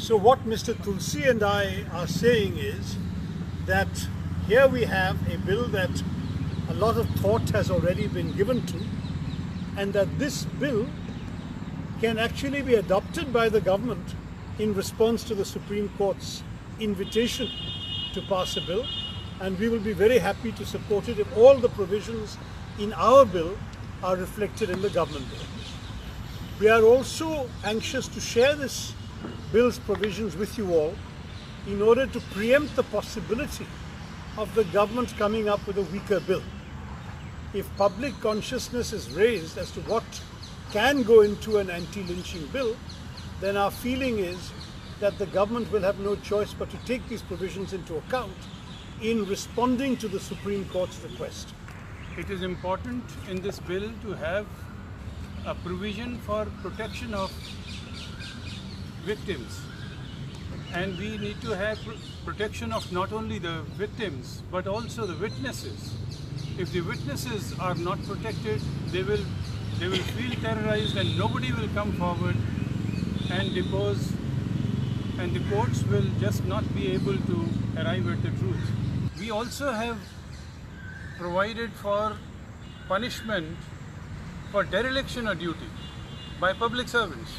So what Mr. Tulsi and I are saying is that here we have a bill that a lot of thought has already been given to, and that this bill can actually be adopted by the government in response to the Supreme Court's invitation to pass a bill, and we will be very happy to support it if all the provisions in our bill are reflected in the government bill. We are also anxious to share this bill's provisions with you all in order to preempt the possibility of the government coming up with a weaker bill. If public consciousness is raised as to what can go into an anti-lynching bill, then our feeling is that the government will have no choice but to take these provisions into account in responding to the Supreme Court's request. It is important in this bill to have a provision for protection of victims, and we need to have protection of not only the victims but also the witnesses. If the witnesses are not protected, they will feel terrorized and nobody will come forward and depose, and the courts will just not be able to arrive at the truth. We also have provided for punishment for dereliction of duty by public servants.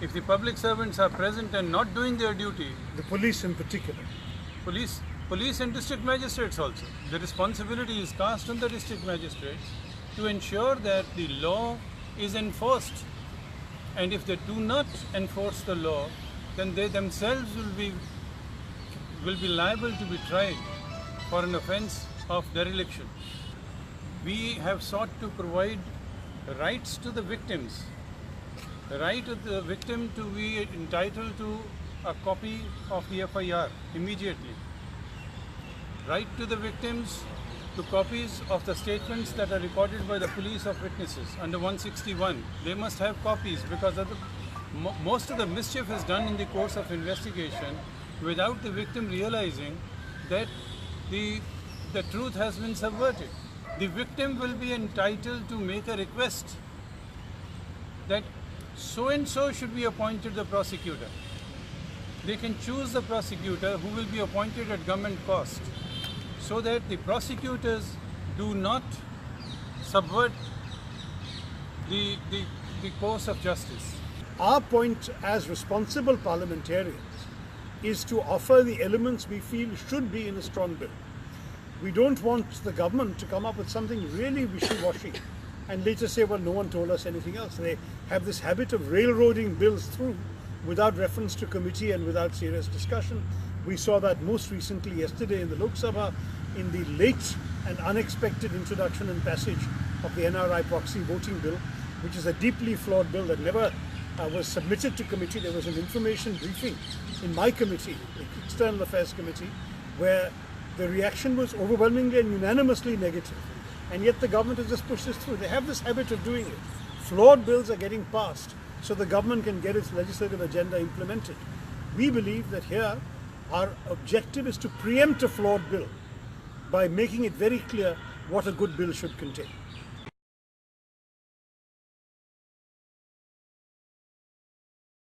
If the public servants are present and not doing their duty, The police in particular. police and district magistrates also, the responsibility is cast on the district magistrates to ensure that the law is enforced. And if they do not enforce the law, then they themselves will be liable to be tried for an offence of dereliction. We have sought to provide rights to the victims. The right of the victim to be entitled to a copy of the FIR immediately. Right to the victims to copies of the statements that are recorded by the police of witnesses under 161. They must have copies because most of the mischief is done in the course of investigation without the victim realizing that the truth has been subverted. The victim will be entitled to make a request that so and so should be appointed the prosecutor. They can choose the prosecutor who will be appointed at government cost, so that the prosecutors do not subvert the course of justice. Our point as responsible parliamentarians is to offer the elements we feel should be in a strong bill. We don't want the government to come up with something really wishy-washy and later say, well, no one told us anything else. They have this habit of railroading bills through without reference to committee and without serious discussion. We saw that most recently yesterday in the Lok Sabha in the late and unexpected introduction and passage of the NRI proxy voting bill, which is a deeply flawed bill that never was submitted to committee. There was an information briefing in my committee, the External Affairs Committee, where the reaction was overwhelmingly and unanimously negative. And yet the government has just pushed this through. They have this habit of doing it. Flawed bills are getting passed so the government can get its legislative agenda implemented. We believe that here our objective is to preempt a flawed bill by making it very clear what a good bill should contain.